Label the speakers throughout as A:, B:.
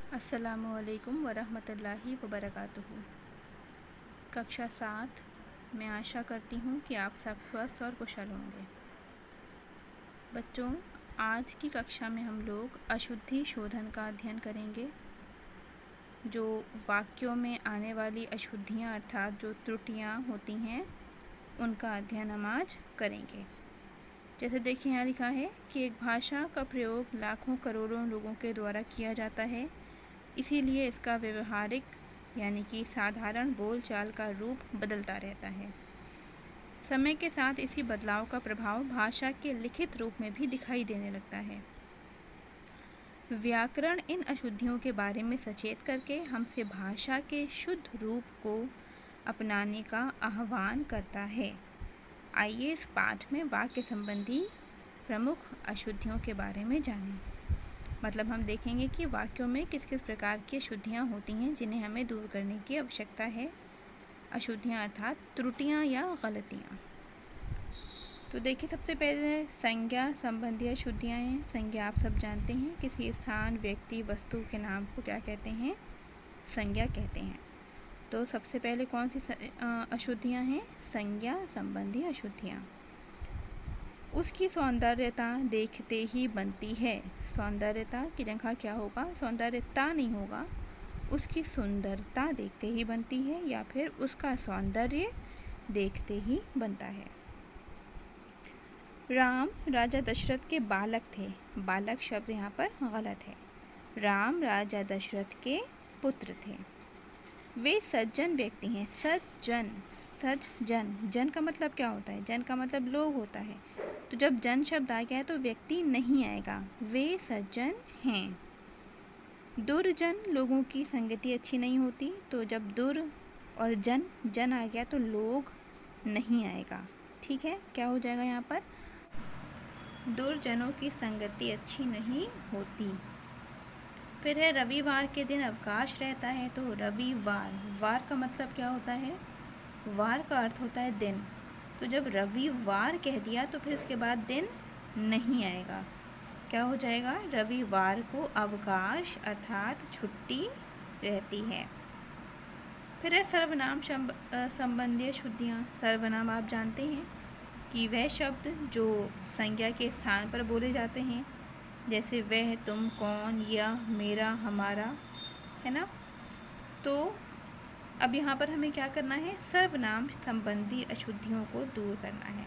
A: अस्सलामुअलैकुम वरहमतुल्लाहि वबरकातुहू। कक्षा 7। मैं आशा करती हूँ कि आप सब स्वस्थ और कुशल होंगे। बच्चों, आज की कक्षा में हम लोग अशुद्धि शोधन का अध्ययन करेंगे। जो वाक्यों में आने वाली अशुद्धियाँ अर्थात जो त्रुटियाँ होती हैं उनका अध्ययन हम आज करेंगे। जैसे देखिए, यहाँ लिखा है कि एक भाषा का प्रयोग लाखों करोड़ों लोगों के द्वारा किया जाता है, इसीलिए इसका व्यवहारिक यानी कि साधारण बोलचाल का रूप बदलता रहता है। समय के साथ इसी बदलाव का प्रभाव भाषा के लिखित रूप में भी दिखाई देने लगता है। व्याकरण इन अशुद्धियों के बारे में सचेत करके हमसे भाषा के शुद्ध रूप को अपनाने का आह्वान करता है। आइए इस पाठ में वाक्य संबंधी प्रमुख अशुद्धियों के बारे में जानें। मतलब हम देखेंगे कि वाक्यों में किस किस प्रकार की अशुद्धियाँ होती हैं जिन्हें हमें दूर करने की आवश्यकता है। अशुद्धियाँ अर्थात त्रुटियाँ या गलतियाँ। तो देखिए, सबसे पहले संज्ञा संबंधी अशुद्धियाँ हैं। संज्ञा आप सब जानते हैं, किसी स्थान, व्यक्ति, वस्तु के नाम को क्या कहते हैं? संज्ञा कहते हैं। तो सबसे पहले कौन सी अशुद्धियाँ हैं? संज्ञा संबंधी अशुद्धियाँ। उसकी सौंदर्यता देखते ही बनती है। सौंदर्यता की जगह क्या होगा? सौंदर्यता नहीं होगा, उसकी सुंदरता देखते ही बनती है या फिर उसका सौंदर्य देखते ही बनता है। राम राजा दशरथ के बालक थे। बालक शब्द यहाँ पर गलत है। राम राजा दशरथ के पुत्र थे। वे सज्जन व्यक्ति हैं। सज्जन, सज्जन, जन का मतलब क्या होता है? जन का मतलब लोग होता है। तो जब जन शब्द आ गया है तो व्यक्ति नहीं आएगा। वे सज्जन हैं। दुर्जन लोगों की संगति अच्छी नहीं होती, तो जब दुर और जन जन आ गया तो लोग नहीं आएगा। ठीक है, क्या हो जाएगा यहाँ पर? दुर्जनों की संगति अच्छी नहीं होती। फिर है रविवार के दिन अवकाश रहता है। तो रविवार, वार का मतलब क्या होता है? वार का अर्थ होता है दिन। तो जब रविवार कह दिया तो फिर उसके बाद दिन नहीं आएगा। क्या हो जाएगा? रविवार को अवकाश अर्थात छुट्टी रहती है। फिर है सर्वनाम संबंधी अशुद्धियाँ। सर्वनाम आप जानते हैं कि वह शब्द जो संज्ञा के स्थान पर बोले जाते हैं, जैसे वह, तुम, कौन, यह, मेरा, हमारा, है ना। तो अब यहाँ पर हमें क्या करना है? सर्वनाम संबंधी अशुद्धियों को दूर करना है।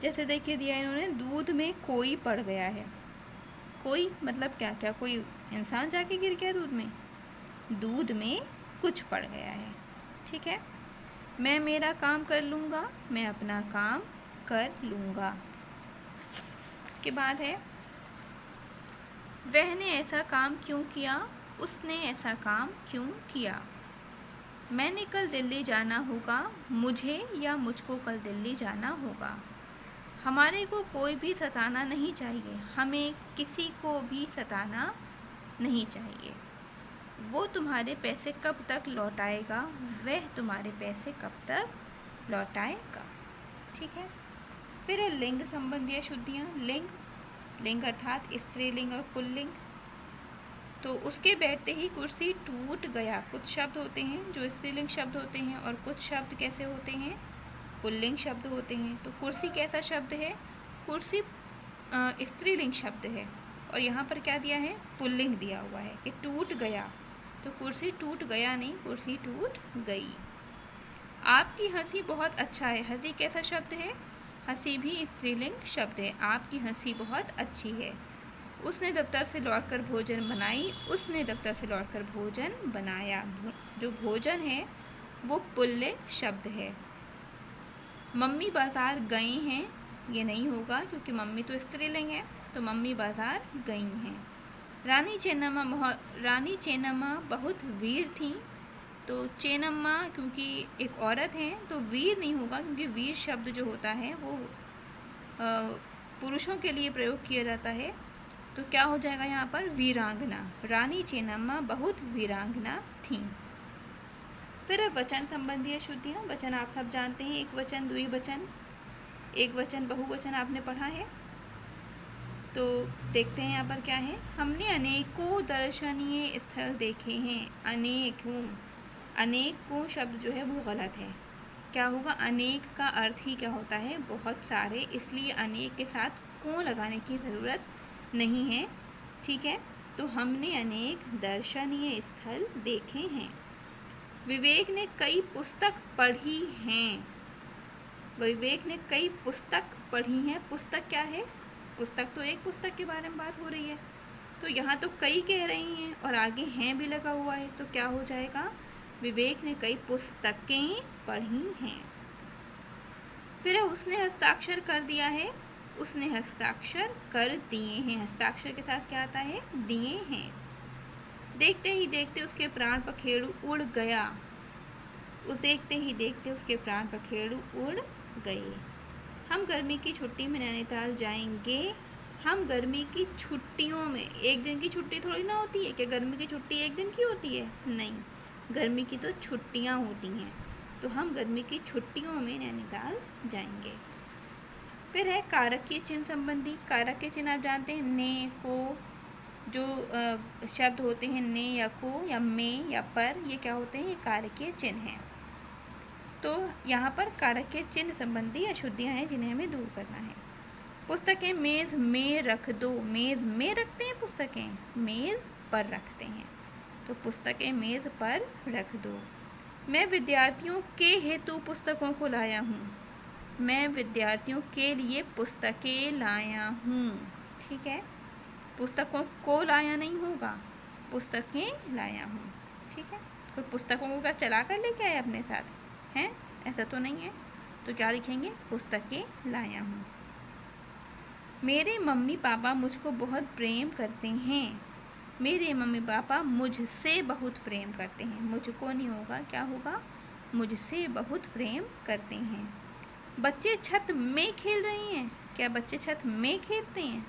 A: जैसे देखिए दिया इन्होंने, दूध में कोई पड़ गया है। कोई मतलब क्या? क्या कोई इंसान जाके गिर गया दूध में? दूध में कुछ पड़ गया है। ठीक है। मैं मेरा काम कर लूँगा, मैं अपना काम कर लूँगा। इसके बाद है वह ने ऐसा काम क्यों किया, उसने ऐसा काम क्यों किया। मैंने कल दिल्ली जाना होगा, मुझे या मुझको कल दिल्ली जाना होगा। हमारे को कोई भी सताना नहीं चाहिए, हमें किसी को भी सताना नहीं चाहिए। वो तुम्हारे पैसे कब तक लौटाएगा, वह तुम्हारे पैसे कब तक लौटाएगा। ठीक है। फिर है लिंग संबंधी अशुद्धियाँ। लिंग, लिंग अर्थात स्त्रीलिंग और पुल्लिंग। तो उसके बैठते ही कुर्सी टूट गया। कुछ शब्द होते हैं जो स्त्रीलिंग शब्द होते हैं और कुछ शब्द कैसे होते हैं? पुल्लिंग शब्द होते हैं। तो कुर्सी कैसा शब्द है? कुर्सी स्त्रीलिंग शब्द है और यहाँ पर क्या दिया है? पुल्लिंग दिया हुआ है कि टूट गया। तो कुर्सी टूट गया नहीं, कुर्सी टूट गई। आपकी हंसी बहुत अच्छा है। हंसी कैसा शब्द है? हंसी भी स्त्रीलिंग शब्द है। आपकी हंसी बहुत अच्छी है। उसने दफ्तर से लौटकर भोजन बनाई, उसने दफ्तर से लौटकर भोजन बनाया। जो भोजन है वो पुल्लिंग शब्द है। मम्मी बाज़ार गई हैं, ये नहीं होगा क्योंकि मम्मी तो स्त्रीलिंग है, तो मम्मी बाज़ार गई हैं। रानी चेन्नम्मा बहुत वीर थी। तो चेन्नम्मा क्योंकि एक औरत है तो वीर नहीं होगा, क्योंकि वीर शब्द जो होता है वो पुरुषों के लिए प्रयोग किया जाता है। तो क्या हो जाएगा यहाँ पर? वीरांगना। रानी चेन्नम्मा बहुत वीरांगना थी। फिर अब वचन संबंधी अशुद्धियाँ। वचन आप सब जानते हैं, एक वचन, द्विवचन, एक वचन, बहुवचन आपने पढ़ा है। तो देखते हैं यहाँ पर क्या है। हमने अनेकों दर्शनीय स्थल देखे हैं। अनेकों शब्द जो है वो गलत है। क्या होगा, अनेक का अर्थ ही क्या होता है, बहुत सारे, इसलिए अनेक के साथ को लगाने की ज़रूरत नहीं है। ठीक है, तो हमने अनेक दर्शनीय स्थल देखे हैं। विवेक ने कई पुस्तक पढ़ी हैं। विवेक ने कई पुस्तक पढ़ी हैं। पुस्तक क्या है, पुस्तक तो एक पुस्तक के बारे में बात हो रही है, तो यहाँ तो कई कह रही हैं और आगे हैं भी लगा हुआ है, तो क्या हो जाएगा, विवेक ने कई पुस्तकें पढ़ी हैं। फिर उसने हस्ताक्षर कर दिया है। उसने हस्ताक्षर कर दिए हैं। हस्ताक्षर के साथ क्या आता है, दिए हैं। देखते ही देखते उसके प्राण पखेरु उड़ गया। उस देखते ही देखते उसके प्राण पखेरु उड़ गए। हम गर्मी की छुट्टी में नैनीताल जाएंगे। हम गर्मी की छुट्टियों में, एक दिन की छुट्टी थोड़ी ना होती है, क्या गर्मी की छुट्टी एक दिन की होती है, नहीं, गर्मी की तो छुट्टियां होती हैं, तो हम गर्मी की छुट्टियों में नैनीताल जाएंगे। फिर है कारक के चिन्ह संबंधी। कारक के चिन्ह आप जानते हैं, ने, को, जो शब्द होते हैं ने या को या में या पर, ये क्या होते हैं, ये कारक के चिन्ह हैं। तो यहाँ पर कारक के चिन्ह संबंधी अशुद्धियाँ हैं जिन्हें हमें दूर करना है। पुस्तकें मेज़ में रख दो। मेज़ में रखते हैं पुस्तकें, मेज़ पर रखते हैं, तो पुस्तकें मेज़ पर रख दो। मैं विद्यार्थियों के हेतु पुस्तकों को लाया हूँ। मैं विद्यार्थियों के लिए पुस्तकें लाया हूँ। ठीक है, पुस्तकों को लाया नहीं होगा, पुस्तकें लाया हूँ। ठीक है, कोई पुस्तकों को क्या चला कर लेके आए अपने साथ हैं, ऐसा तो नहीं है, तो क्या लिखेंगे, पुस्तकें लाया हूँ। मेरे मम्मी पापा मुझको बहुत प्रेम करते हैं। मेरे मम्मी पापा मुझसे बहुत प्रेम करते हैं। मुझको नहीं होगा, क्या होगा, मुझसे बहुत प्रेम करते हैं। बच्चे छत में खेल रहे हैं। क्या बच्चे छत में खेलते हैं,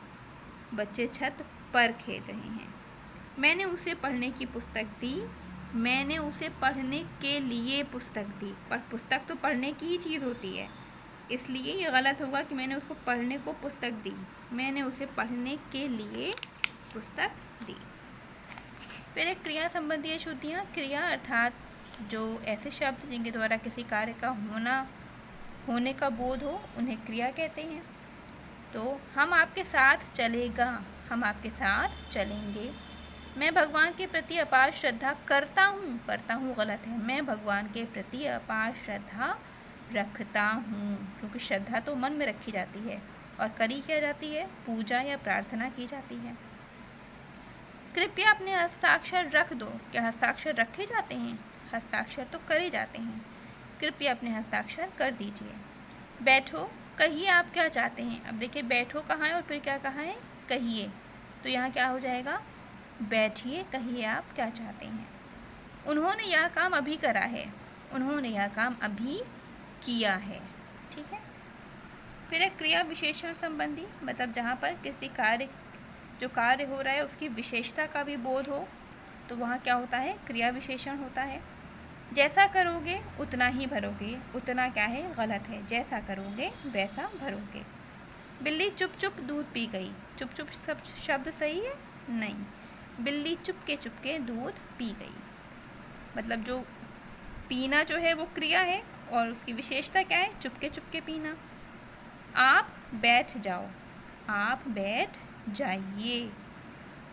A: बच्चे छत पर खेल रहे हैं। मैंने उसे पढ़ने की पुस्तक दी। मैंने उसे पढ़ने के लिए पुस्तक दी, पर पुस्तक तो पढ़ने की ही चीज़ होती है, इसलिए ये गलत होगा कि मैंने उसको पढ़ने को पुस्तक दी। मैंने उसे पढ़ने के लिए पुस्तक दी। फिर एक क्रिया संबंधी अशुद्धियाँ। क्रिया अर्थात जो ऐसे शब्द जिनके द्वारा किसी कार्य का होने का बोध हो, उन्हें क्रिया कहते हैं। तो हम आपके साथ चलेगा, हम आपके साथ चलेंगे। मैं भगवान के प्रति अपार श्रद्धा करता हूँ गलत है, मैं भगवान के प्रति अपार श्रद्धा रखता हूँ, क्योंकि श्रद्धा तो मन में रखी जाती है और करी क्या जाती है, पूजा या प्रार्थना की जाती है। कृपया अपने हस्ताक्षर रख दो। क्या हस्ताक्षर रखे जाते हैं, हस्ताक्षर तो करे जाते हैं। कृपया अपने हस्ताक्षर कर दीजिए। बैठो, कहिए आप क्या चाहते हैं। अब देखिए, बैठो कहाँ है और फिर क्या कहाँ है, कहिए, तो यहाँ क्या हो जाएगा, बैठिए, कहिए आप क्या चाहते हैं। उन्होंने यह काम अभी करा है। उन्होंने यह काम अभी किया है। ठीक है, फिर एक क्रिया विशेषण संबंधी, मतलब जहाँ पर किसी जो कार्य हो रहा है उसकी विशेषता का भी बोध हो, तो वहाँ क्या होता है, क्रिया विशेषण होता है। जैसा करोगे उतना ही भरोगे। उतना क्या है, गलत है, जैसा करोगे वैसा भरोगे। बिल्ली चुप चुप दूध पी गई। चुप चुप शब्द सही है, नहीं, बिल्ली चुपके दूध पी गई। मतलब जो पीना जो है वो क्रिया है और उसकी विशेषता क्या है, चुपके पीना। आप बैठ जाओ, आप बैठ जाइए।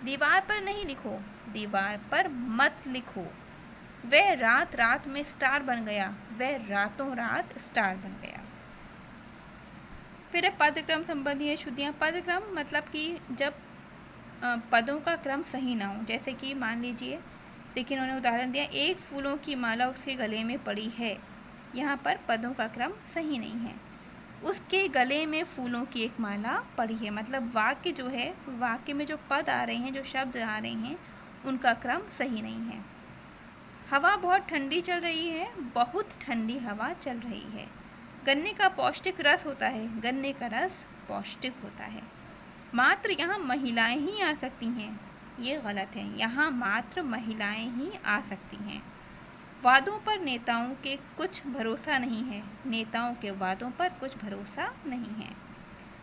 A: दीवार पर नहीं लिखो, दीवार पर मत लिखो। वह रात रात में स्टार बन गया। वह रातों रात स्टार बन गया। फिर पदक्रम संबंधी अशुद्धियाँ। पदक्रम मतलब कि जब पदों का क्रम सही ना हो, जैसे कि मान लीजिए, देखिए उन्होंने उदाहरण दिया, एक फूलों की माला उसके गले में पड़ी है। यहाँ पर पदों का क्रम सही नहीं है। उसके गले में फूलों की एक माला पड़ी है, मतलब वाक्य जो है, वाक्य में जो पद आ रहे हैं, जो शब्द आ रहे हैं, उनका क्रम सही नहीं है। हवा बहुत ठंडी चल रही है। बहुत ठंडी हवा चल रही है। गन्ने का पौष्टिक रस होता है। गन्ने का रस पौष्टिक होता है। मात्र यहाँ महिलाएं ही आ सकती हैं, ये गलत है, यहाँ मात्र महिलाएं ही आ सकती हैं। वादों पर नेताओं के कुछ भरोसा नहीं है। नेताओं के वादों पर कुछ भरोसा नहीं है।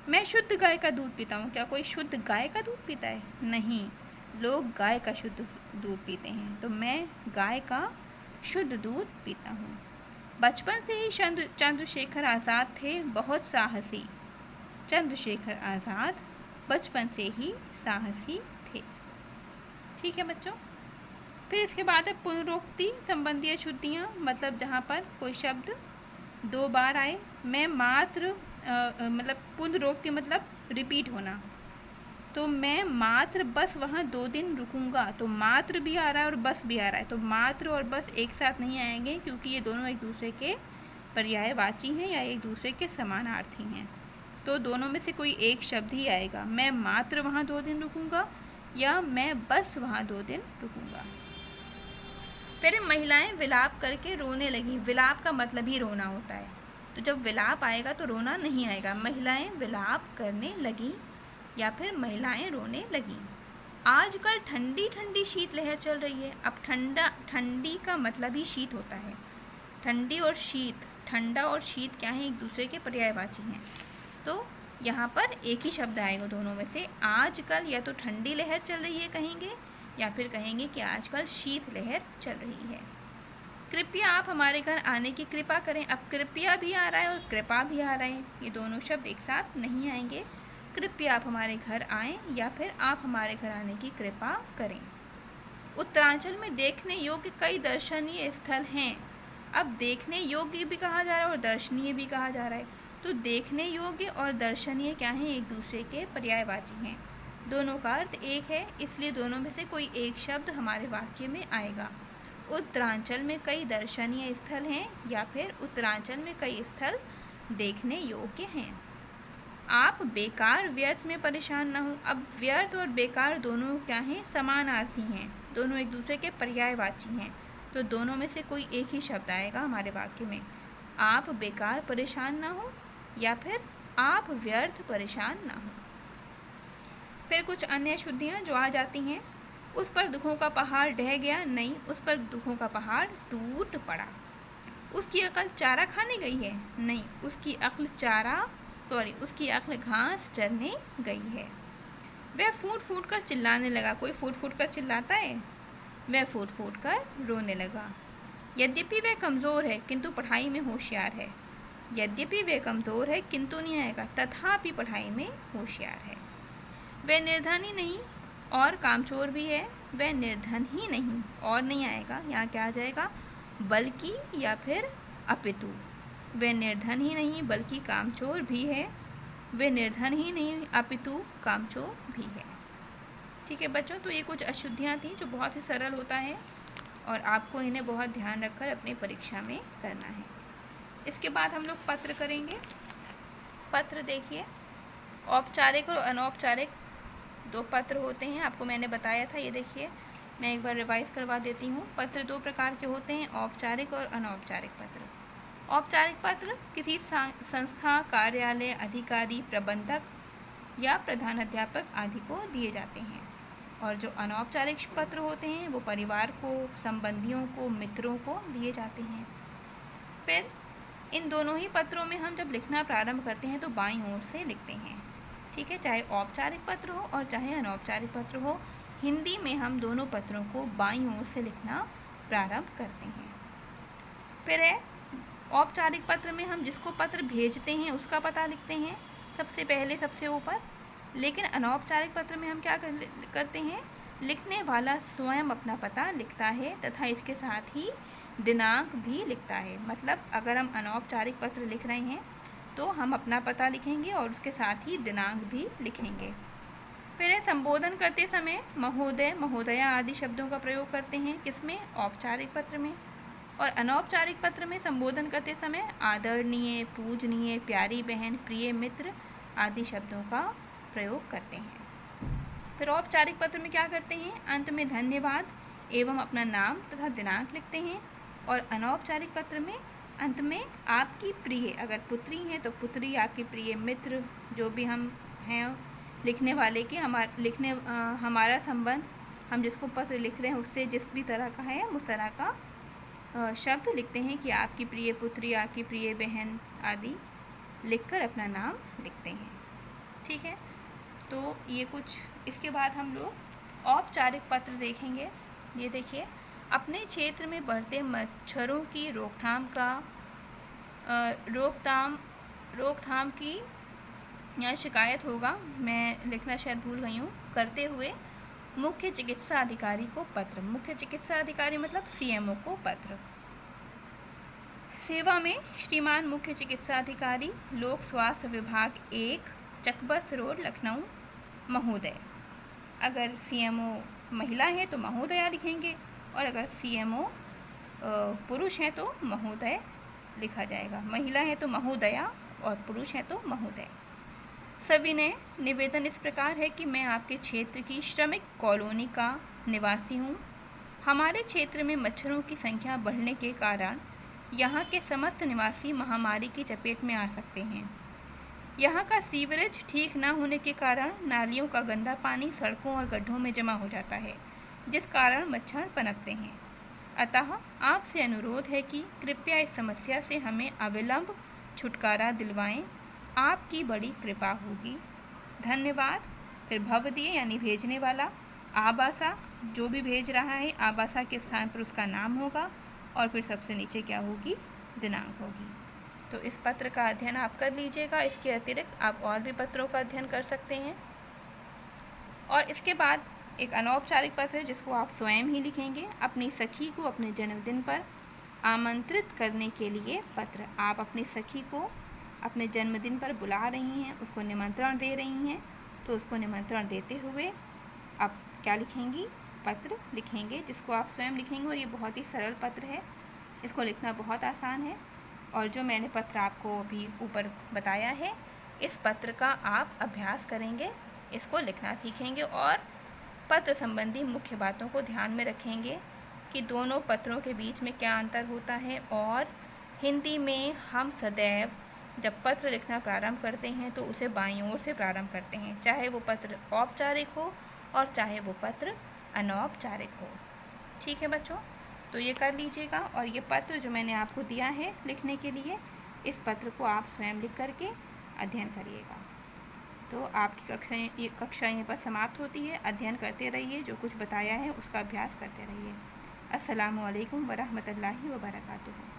A: मैं शुद्ध गाय का दूध पीता हूँ। क्या कोई शुद्ध गाय का दूध पीता है? नहीं, लोग गाय का शुद्ध दूध पीते हैं। तो मैं गाय का शुद्ध दूध पीता हूँ। बचपन से ही चंद्रशेखर आज़ाद थे बहुत साहसी। चंद्रशेखर आज़ाद बचपन से ही साहसी थे। ठीक है बच्चों। फिर इसके बाद है पुनरोक्ति संबंधी अशुद्धियाँ, मतलब जहाँ पर कोई शब्द 2 बार आए। मैं मात्र मतलब पुनरोक्ति मतलब रिपीट होना। तो मैं मात्र बस वहाँ 2 दिन रुकूंगा। तो मात्र भी आ रहा है और बस भी आ रहा है। तो मात्र और बस एक साथ नहीं आएंगे, क्योंकि ये दोनों एक दूसरे के पर्यायवाची हैं या एक दूसरे के समानार्थी हैं। तो दोनों में से कोई एक शब्द ही आएगा। मैं मात्र वहाँ 2 दिन रुकूंगा या मैं बस वहाँ 2 दिन रुकूंगा। फिर महिलाएं विलाप करके रोने लगी। विलाप का मतलब ही रोना होता है। तो जब विलाप आएगा तो रोना नहीं आएगा। महिलाएं विलाप करने लगी या फिर महिलाएं रोने लगी। आजकल ठंडी ठंडी शीतलहर चल रही है। अब ठंडी का मतलब ही शीत होता है। ठंडी और शीत, ठंडा और शीत क्या है? एक दूसरे के पर्यायवाची हैं। तो यहाँ पर एक ही शब्द आएगा दोनों में से। आजकल या तो ठंडी लहर चल रही है कहेंगे, या फिर कहेंगे कि आजकल शीत लहर चल रही है। कृपया आप हमारे घर आने की कृपा करें। अब कृपया भी आ रहा है और कृपा भी आ रहा है। ये दोनों शब्द एक साथ नहीं आएंगे। कृपया आप हमारे घर आएं या फिर आप हमारे घर आने की कृपा करें। उत्तरांचल में देखने योग्य कई दर्शनीय स्थल हैं। अब देखने योग्य भी कहा जा रहा है और दर्शनीय भी कहा जा रहा है। तो देखने योग्य और दर्शनीय क्या हैं? एक दूसरे के पर्यायवाची हैं। दोनों का अर्थ एक है, इसलिए दोनों में से कोई एक शब्द हमारे वाक्य में आएगा। उत्तरांचल में कई दर्शनीय स्थल हैं या फिर उत्तरांचल में कई स्थल देखने योग्य हैं। आप बेकार व्यर्थ में परेशान ना हो। अब व्यर्थ और बेकार दोनों क्या हैं? समानार्थी हैं। दोनों एक दूसरे के पर्यायवाची हैं। तो दोनों में से कोई एक ही शब्द आएगा हमारे वाक्य में। आप बेकार परेशान ना हो या फिर आप व्यर्थ परेशान ना हो। फिर कुछ अन्य शुद्धियाँ जो आ जाती हैं। उस पर दुखों का पहाड़ ढह गया। नहीं, उस पर दुखों का पहाड़ टूट पड़ा। उसकी अक्ल चारा खाने गई है। नहीं, उसकी अक्ल घास चरने गई है। वह फूट फूट कर चिल्लाने लगा। कोई फूट फूट कर चिल्लाता है? वह फूट फूट कर रोने लगा। यद्यपि वह कमज़ोर है किंतु पढ़ाई में होशियार है। यद्यपि वह कमज़ोर है किंतु नहीं आएगा, तथापि पढ़ाई में होशियार है। वह निर्धन ही नहीं और कामचोर भी है। वह निर्धन ही नहीं और नहीं आएगा, यहाँ क्या आ जाएगा? बल्कि या फिर अपितु। वह निर्धन ही नहीं बल्कि कामचोर भी है। वह निर्धन ही नहीं अपितु कामचोर भी है। ठीक है बच्चों, तो ये कुछ अशुद्धियाँ थी जो बहुत ही सरल होता है और आपको इन्हें बहुत ध्यान रखकर अपनी परीक्षा में करना है। इसके बाद हम लोग पत्र करेंगे। पत्र देखिए, औपचारिक और अनौपचारिक 2 पत्र होते हैं। आपको मैंने बताया था। ये देखिए, मैं एक बार रिवाइज़ करवा देती हूँ। पत्र 2 प्रकार के होते हैं, औपचारिक और अनौपचारिक पत्र। औपचारिक पत्र किसी संस्था, कार्यालय, अधिकारी, प्रबंधक या प्रधानाध्यापक आदि को दिए जाते हैं। और जो अनौपचारिक पत्र होते हैं वो परिवार को, संबंधियों को, मित्रों को दिए जाते हैं। फिर इन दोनों ही पत्रों में हम जब लिखना प्रारंभ करते हैं तो बाईं ओर से लिखते हैं। ठीक है, चाहे औपचारिक पत्र हो और चाहे अनौपचारिक पत्र हो। हिंदी में हम दोनों पत्रों को बाईं ओर से लिखना प्रारंभ करते हैं। फिर है औपचारिक पत्र में हम जिसको पत्र भेजते हैं उसका पता लिखते हैं सबसे पहले, सबसे ऊपर। लेकिन अनौपचारिक पत्र में हम क्या करते हैं? लिखने वाला स्वयं अपना पता लिखता है तथा इसके साथ ही दिनांक भी लिखता है। मतलब अगर हम अनौपचारिक पत्र लिख रहे हैं तो हम अपना पता लिखेंगे और उसके साथ ही दिनांक भी लिखेंगे। फिर है संबोधन करते समय महोदय, महोदया आदि शब्दों का प्रयोग करते हैं। किसमें? औपचारिक पत्र में। और अनौपचारिक पत्र में संबोधन करते समय आदरणीय, पूजनीय, प्यारी बहन, प्रिय मित्र आदि शब्दों का प्रयोग करते हैं। फिर औपचारिक पत्र में क्या करते हैं? अंत में धन्यवाद एवं अपना नाम तथा दिनांक लिखते हैं। और अनौपचारिक पत्र में अंत में आपकी प्रिय, अगर पुत्री हैं तो पुत्री, आपकी प्रिय मित्र, जो भी हम हैं लिखने वाले की, हमारा संबंध, हम जिसको पत्र लिख रहे हैं उससे जिस भी तरह का है उस तरह का शब्द लिखते हैं कि आपकी प्रिय पुत्री, आपकी प्रिय बहन आदि लिखकर अपना नाम लिखते हैं। ठीक है। तो ये कुछ, इसके बाद हम लोग औपचारिक पत्र देखेंगे। ये देखिए, अपने क्षेत्र में बढ़ते मच्छरों की रोकथाम की या शिकायत होगा, मैं लिखना शायद भूल गई हूँ, करते हुए मुख्य चिकित्सा अधिकारी को पत्र। मुख्य चिकित्सा अधिकारी मतलब सीएमओ को पत्र। सेवा में श्रीमान मुख्य चिकित्सा अधिकारी, लोक स्वास्थ्य विभाग 1, चकबस्त रोड, लखनऊ, महोदय। अगर सीएमओ महिला है तो महोदया लिखेंगे, और अगर सीएमओ पुरुष हैं तो महोदय लिखा जाएगा। महिला है तो महोदया और पुरुष है तो महोदय। सविनय निवेदन इस प्रकार है कि मैं आपके क्षेत्र की श्रमिक कॉलोनी का निवासी हूँ। हमारे क्षेत्र में मच्छरों की संख्या बढ़ने के कारण यहाँ के समस्त निवासी महामारी की चपेट में आ सकते हैं। यहाँ का सीवरेज ठीक न होने के कारण नालियों का गंदा पानी सड़कों और गड्ढों में जमा हो जाता है, जिस कारण मच्छर पनपते हैं। अतः आपसे अनुरोध है कि कृपया इस समस्या से हमें अविलंब छुटकारा दिलवाएं। आपकी बड़ी कृपा होगी। धन्यवाद। फिर भवदीय यानी भेजने वाला, आबासा जो भी भेज रहा है, आबासा के स्थान पर उसका नाम होगा, और फिर सबसे नीचे क्या होगी, दिनांक होगी। तो इस पत्र का अध्ययन आप कर लीजिएगा। इसके अतिरिक्त आप और भी पत्रों का अध्ययन कर सकते हैं। और इसके बाद एक अनौपचारिक पत्र है जिसको आप स्वयं ही लिखेंगे। अपनी सखी को अपने जन्मदिन पर आमंत्रित करने के लिए पत्र। आप अपनी सखी को अपने जन्मदिन पर बुला रही हैं, उसको निमंत्रण दे रही हैं, तो उसको निमंत्रण देते हुए आप क्या लिखेंगी, पत्र लिखेंगे, जिसको आप स्वयं लिखेंगे। और ये बहुत ही सरल पत्र है, इसको लिखना बहुत आसान है। और जो मैंने पत्र आपको अभी ऊपर बताया है, इस पत्र का आप अभ्यास करेंगे, इसको लिखना सीखेंगे, और पत्र संबंधी मुख्य बातों को ध्यान में रखेंगे कि दोनों पत्रों के बीच में क्या अंतर होता है। और हिंदी में हम सदैव जब पत्र लिखना प्रारंभ करते हैं तो उसे बाईं ओर से प्रारंभ करते हैं, चाहे वो पत्र औपचारिक हो और चाहे वो पत्र अनौपचारिक हो। ठीक है बच्चों, तो ये कर लीजिएगा। और ये पत्र जो मैंने आपको दिया है लिखने के लिए, इस पत्र को आप स्वयं लिख करके अध्ययन करिएगा। तो आपकी कक्षा यहीं पर समाप्त होती है। अध्ययन करते रहिए, जो कुछ बताया है उसका अभ्यास करते रहिए। अस्सलामु अलैकुम वरहमतुल्लाहि वबरकातुहू।